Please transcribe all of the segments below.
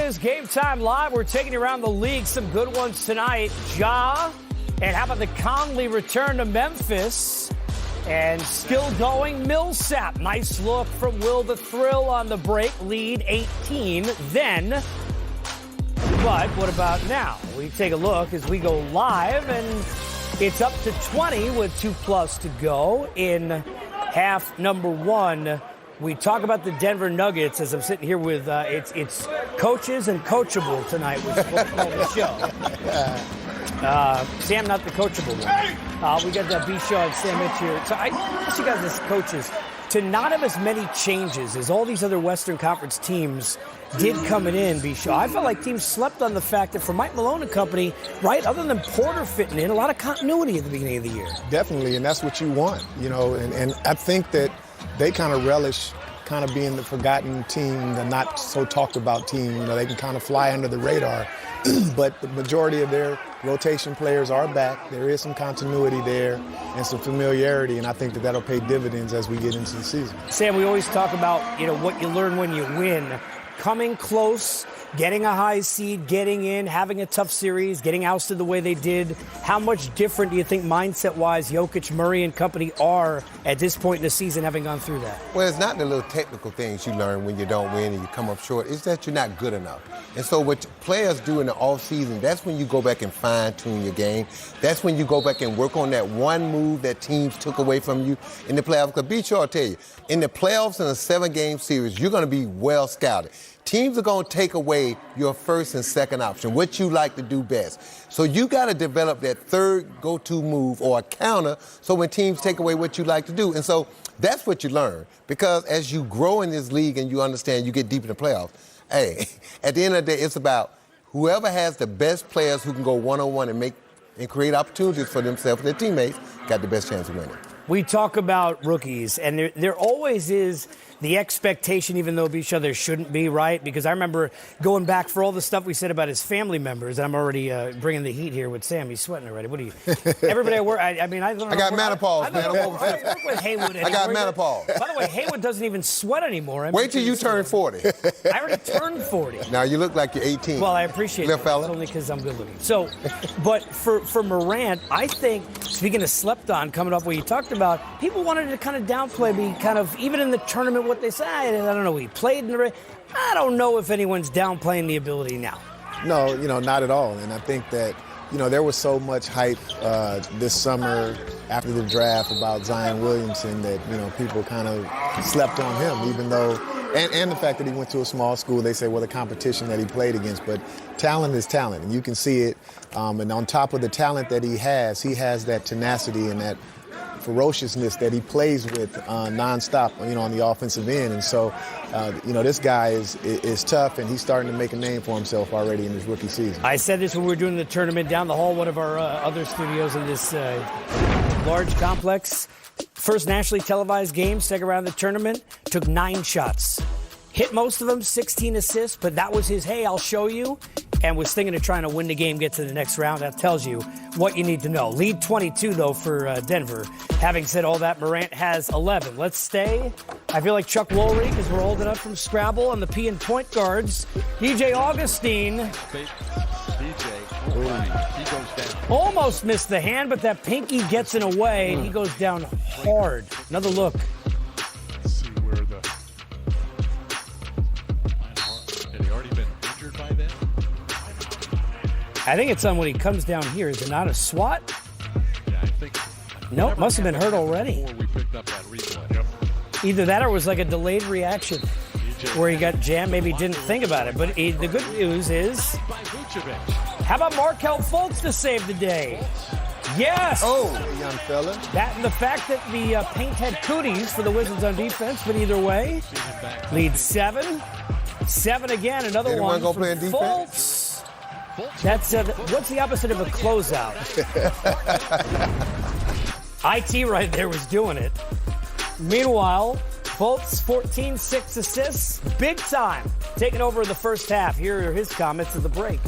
is Game Time Live. We're taking you around the league. Some good ones tonight. Ja, and how about the Conley return to Memphis? And still going Millsap. Nice look from Will the Thrill on the break. Lead 18 then. But what about now? We take a look as we go live, and it's up to 20 with 2+ to go in half number one. We talk about the Denver Nuggets as I'm sitting here with it's coaches and coachable tonight, which is what we call the show. Sam, not the coachable one. We got that B-Shaw and Sam Mitch here. So I ask you guys as coaches to not have as many changes as all these other Western Conference teams did coming in, B-Shaw. I felt like teams slept on the fact that for Mike Malone and company, right, other than Porter fitting in, a lot of continuity at the beginning of the year. Definitely, and that's what you want, you know, and I think that they kind of relish kind of being the forgotten team, the not so talked about team. You know, they can kind of fly under the radar, but the majority of their rotation players are back. There is some continuity there and some familiarity, and I think that that'll pay dividends as we get into the season. Sam, we always talk about, you know, what you learn when you win. Coming close, getting a high seed, getting in, having a tough series, getting ousted the way they did. How much different do you think mindset-wise Jokic, Murray, and company are at this point in the season having gone through that? Well, it's not the little technical things you learn when you don't win and you come up short. It's that you're not good enough. And so what players do in the offseason, that's when you go back and fine-tune your game. That's when you go back and work on that one move that teams took away from you in the playoffs. Because be sure I'll tell you, in the playoffs in a 7-game series, you're going to be well scouted. Teams are going to take away your first and second option, what you like to do best. So you got to develop that third go-to move or a counter so when teams take away what you like to do. And so that's what you learn. Because as you grow in this league and you understand you get deep in the playoffs, hey, at the end of the day, it's about whoever has the best players who can go one-on-one and create opportunities for themselves and their teammates got the best chance of winning. We talk about rookies, and there always is the expectation, even though each other shouldn't be, right? Because I remember going back for all the stuff we said about his family members, and I'm already bringing the heat here with Sam. He's sweating already. What do you? Everybody I work, I don't know. I got menopause, man. I'm over 50. I work with Haywood. I got menopause. By the way, Haywood doesn't even sweat anymore. Wait till you turn 40. I already turned 40. Now you look like you're 18. Well, I appreciate it. Fella. Only because I'm good looking. So, but for Morant, I think, speaking of slept on, coming up what you talked about, people wanted to kind of downplay me, kind of, even in the tournament, what they say. I don't know, he played in the... I don't know if anyone's downplaying the ability now. No, you know, not at all. And I think that, you know, there was so much hype this summer after the draft about Zion Williamson that, you know, people kind of slept on him, even though... And the fact that he went to a small school, they say, well, the competition that he played against. But talent is talent, and you can see it. And on top of the talent that he has that tenacity and that ferociousness that he plays with nonstop, you know, on the offensive end. And so, you know, this guy is tough, and he's starting to make a name for himself already in his rookie season. I said this when we were doing the tournament down the hall, one of our other studios in this large complex. First nationally televised game, second round of the tournament, took 9 shots. Hit most of them, 16 assists, but that was his, hey, I'll show you, and was thinking of trying to win the game, get to the next round. That tells you what you need to know. Lead 22, though, for Denver. Having said all that, Morant has 11. Let's stay. I feel like Chuck Woolery, because we're old enough from Scrabble, on the P and point guards. DJ Augustine. He goes down. Almost missed the hand, but that pinky gets in a way, and he goes down hard. Another look. Let's see where the... Had he already been injured by then? I think it's on when he comes down here. Is it not a swat? Yeah, I think... Nope, must have been hurt already. Before we picked up that replay. Yep. Either that or it was like a delayed reaction where he got jammed, maybe didn't think about it. But the good news is... How about Markelle Fultz to save the day? Yes! Oh, young fella. That and the fact that the paint had cooties for the Wizards on defense, but either way, lead 7. 7 again, another Anyone one gonna for play defense? Fultz. That's what's the opposite of a closeout? IT right there was doing it. Meanwhile, Fultz, 14, 6 assists, big time, taking over the first half. Here are his comments at the break.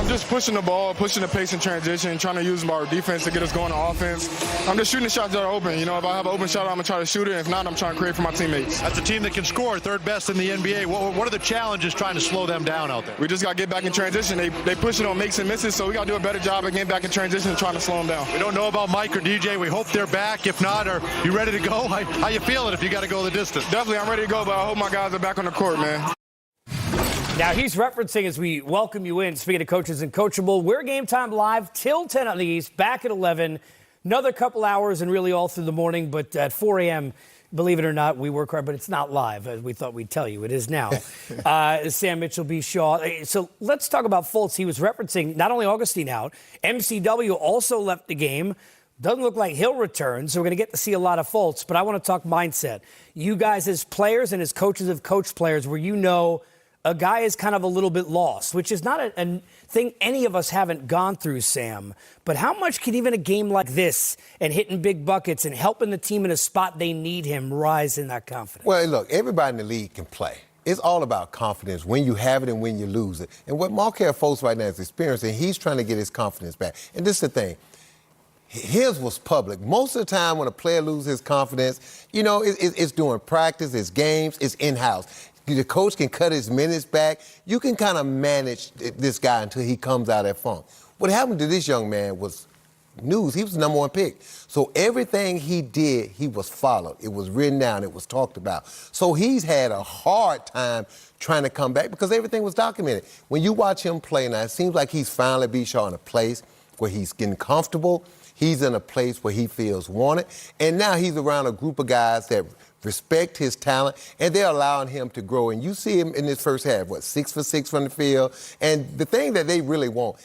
Just pushing the ball, pushing the pace in transition, trying to use our defense to get us going on offense. I'm just shooting the shots that are open. If I have an open shot, I'm going to try to shoot it. If not, I'm trying to create for my teammates. That's a team that can score, third best in the NBA. What are the challenges trying to slow them down out there? We just got to get back in transition. They push it on makes and misses, so we got to do a better job of getting back in transition and trying to slow them down. We don't know about Mike or DJ. We hope they're back. If not, are you ready to go? How you feeling if you got to go the distance? Definitely, I'm ready to go, but I hope my guys are back on the court, man. Now, he's referencing as we welcome you in, speaking of coaches and coachable, we're Game Time Live till 10 on the East, back at 11. Another couple hours and really all through the morning, but at 4 a.m., believe it or not, we work hard, but it's not live, as we thought we'd tell you. It is now. Sam Mitchell, B. Shaw. So let's talk about Fultz. He was referencing not only Augustine out, MCW also left the game. Doesn't look like he'll return, so we're going to get to see a lot of Fultz, but I want to talk mindset. You guys as players and as coaches have coached players where a guy is kind of a little bit lost, which is not a thing any of us haven't gone through, Sam. But how much can even a game like this and hitting big buckets and helping the team in a spot they need him rise in that confidence? Well, look, everybody in the league can play. It's all about confidence, when you have it and when you lose it. And what Markelle Fultz right now is experiencing, he's trying to get his confidence back. And this is the thing. His was public. Most of the time when a player loses his confidence, it's during practice, it's games, it's in-house. The coach can cut his minutes back. You can kind of manage this guy until he comes out of that funk. What happened to this young man was news. He was the number one pick. So everything he did, he was followed. It was written down. It was talked about. So he's had a hard time trying to come back because everything was documented. When you watch him play now, it seems like he's finally in a place where he's getting comfortable. He's in a place where he feels wanted. And now he's around a group of guys that respect his talent, and they're allowing him to grow. And you see him in this first half, 6 for 6 from the field. And the thing that they really want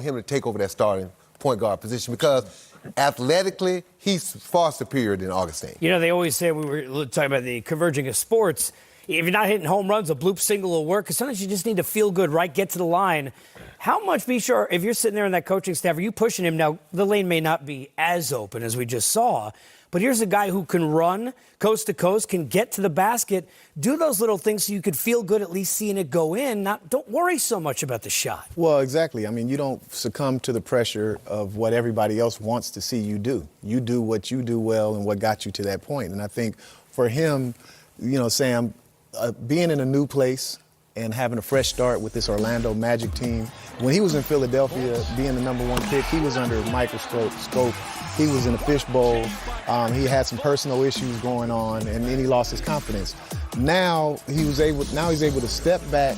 him to take over that starting point guard position because athletically, he's far superior than Augustine. They always say, we were talking about the converging of sports, if you're not hitting home runs, a bloop single will work, because sometimes you just need to feel good, right? Get to the line. How much, be sure, if you're sitting there in that coaching staff, are you pushing him? Now, the lane may not be as open as we just saw, but here's a guy who can run coast to coast, can get to the basket, do those little things so you could feel good at least seeing it go in. Don't worry so much about the shot. Well, exactly. I mean, you don't succumb to the pressure of what everybody else wants to see you do. You do what you do well and what got you to that point. And I think for him, Sam, being in a new place and having a fresh start with this Orlando Magic team. When he was in Philadelphia, being the number one pick, he was under a microscope. He was in a fishbowl. He had some personal issues going on, and then he lost his confidence. Now he's able to step back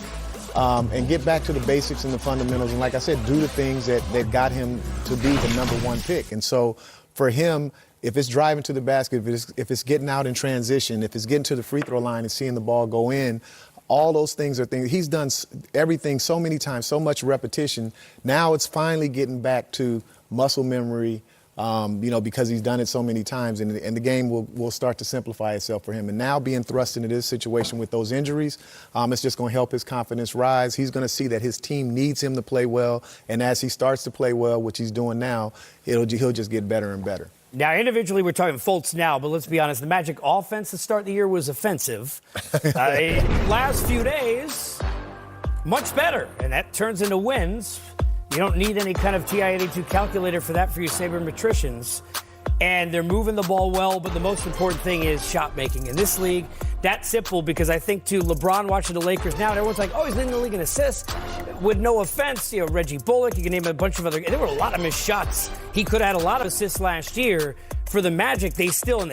and get back to the basics and the fundamentals, and like I said, do the things that got him to be the number one pick. And so for him, if it's driving to the basket, if it's getting out in transition, if it's getting to the free throw line and seeing the ball go in, all those things are things. He's done everything so many times, so much repetition. Now it's finally getting back to muscle memory, because he's done it so many times, and the game will start to simplify itself for him. And now being thrust into this situation with those injuries, it's just going to help his confidence rise. He's going to see that his team needs him to play well, and as he starts to play well, which he's doing now, he'll just get better and better. Now, individually, we're talking Fultz now, but let's be honest, the Magic offense to start the year was offensive. Last few days, much better, and that turns into wins. You don't need any kind of TI-82 calculator for that for you sabermetricians. And they're moving the ball well, but the most important thing is shot making. In this league, that's simple because I think, too, LeBron watching the Lakers now, and everyone's like, oh, he's leading the league in assists. With no offense, Reggie Bullock, you can name a bunch of other. There were a lot of missed shots. He could have had a lot of assists last year. For the Magic, they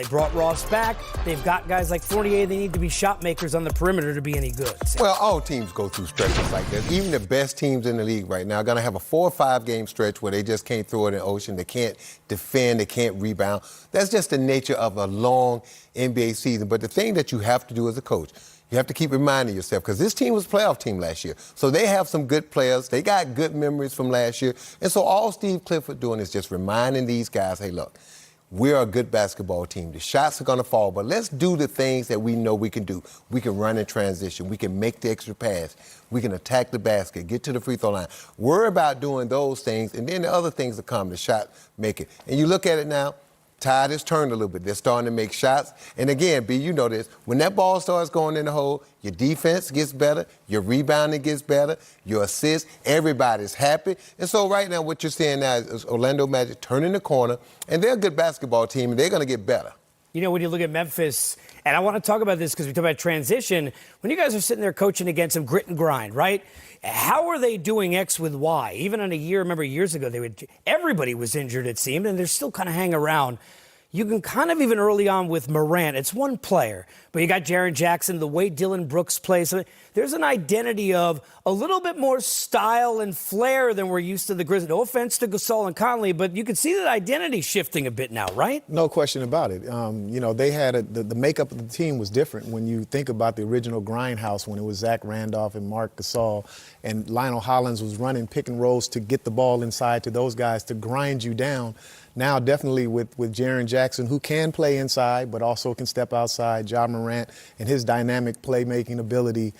brought Ross back. They've got guys like Fournier. They need to be shot makers on the perimeter to be any good. Well, all teams go through stretches like this. Even the best teams in the league right now are going to have a 4 or 5 game stretch where they just can't throw it in the ocean. They can't defend. They can't rebound. That's just the nature of a long NBA season. But the thing that you have to do as a coach, you have to keep reminding yourself, because this team was a playoff team last year. So they have some good players. They got good memories from last year. And so all Steve Clifford doing is just reminding these guys, hey, look, we're a good basketball team. The shots are going to fall, but let's do the things that we know we can do. We can run in transition. We can make the extra pass. We can attack the basket, get to the free throw line. Worry about doing those things, and then the other things that come, the shot making. And you look at it now, tide has turned a little bit. They're starting to make shots. And again, B, you know this. When that ball starts going in the hole, your defense gets better, your rebounding gets better, your assists, everybody's happy. And so right now what you're seeing now is Orlando Magic turning the corner, and they're a good basketball team, and they're going to get better. You know, when you look at Memphis, and I want to talk about this because we talk about transition, when you guys are sitting there coaching against some grit and grind, right? How are they doing X with Y? Even in a year, remember years ago, everybody was injured, it seemed, and they're still kind of hanging around. You can kind of even early on with Morant, it's one player, but you got Jaren Jackson, the way Dylan Brooks plays. There's an identity of a little bit more style and flair than we're used to the Grizzlies. No offense to Gasol and Conley, but you can see that identity shifting a bit now, right? No question about it. You know, they had the makeup of the team was different when you think about the original Grindhouse when it was Zach Randolph and Mark Gasol, and Lionel Hollins was running pick and rolls to get the ball inside to those guys to grind you down. Now, definitely with Jaren Jackson, who can play inside but also can step outside, Ja Morant and his dynamic playmaking ability,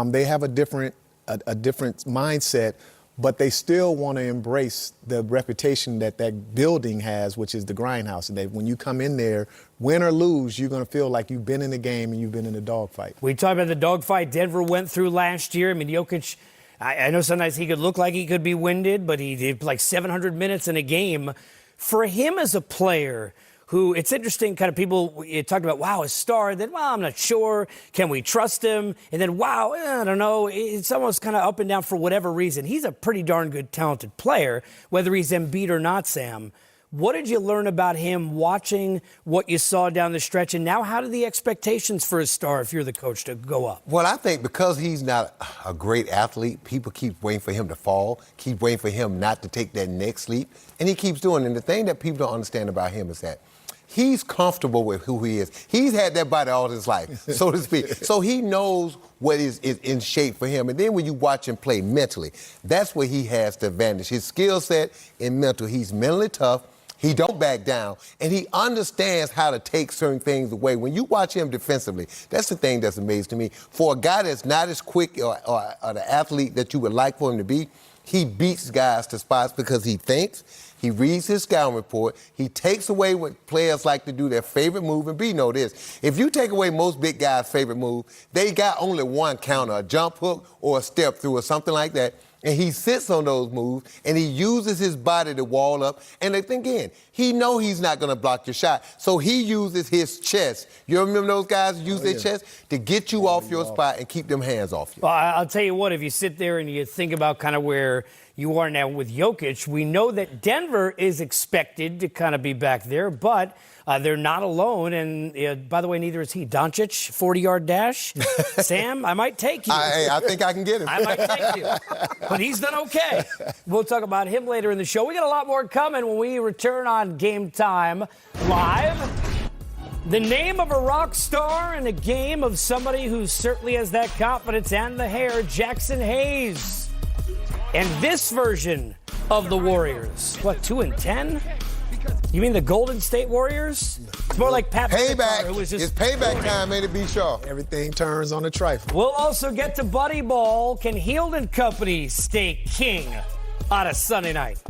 they have a different mindset, but they still want to embrace the reputation that building has, which is the Grindhouse. And when you come in there, win or lose, you're going to feel like you've been in the game and you've been in a dogfight. We talked about the dogfight Denver went through last year. I mean, Jokic, I know sometimes he could look like he could be winded, but he did like 700 minutes in a game. For him as a player who, it's interesting, kind of people, you talked about, wow, a star, then, well, I'm not sure. Can we trust him? And then, wow, I don't know. It's almost kind of up and down for whatever reason. He's a pretty darn good, talented player, whether he's Embiid or not, Sam. What did you learn about him watching what you saw down the stretch? And now how do the expectations for a star, if you're the coach, to go up? Well, I think because he's not a great athlete, people keep waiting for him to fall, keep waiting for him not to take that next leap, and he keeps doing it. And the thing that people don't understand about him is that he's comfortable with who he is. He's had that body all his life, so to speak. So he knows what is in shape for him. And then when you watch him play mentally, that's where he has the advantage. His skill set in mental, he's mentally tough. He don't back down, and he understands how to take certain things away. When you watch him defensively, that's the thing that's amazing to me. For a guy that's not as quick or the athlete that you would like for him to be, he beats guys to spots because he thinks, he reads his scouting report, he takes away what players like to do, their favorite move. And B, know this, if you take away most big guys' favorite move, they got only one counter, a jump hook or a step through or something like that. And he sits on those moves, and he uses his body to wall up. And again, he know he's not going to block your shot, so he uses his chest. You remember those guys who use their chest to get you off your spot and keep them hands off you? Well, I'll tell you what, if you sit there and you think about kind of where you are now with Jokic, we know that Denver is expected to kind of be back there, but they're not alone. And by the way, neither is he. Doncic, 40-yard dash. Sam, I might take you. I think I can get him. I might take you. But he's done okay. We'll talk about him later in the show. We got a lot more coming when we return on Game Time Live. The name of a rock star in a game of somebody who certainly has that confidence and the hair, Jackson Hayes. And this version of the Warriors. What, 2-10? You mean the Golden State Warriors? It's more like Pat Payback. Who was just It's payback time, ain't it, B. Shaw? Everything turns on a trifle. We'll also get to Buddy Ball. Can Hield and Company stay king on a Sunday night?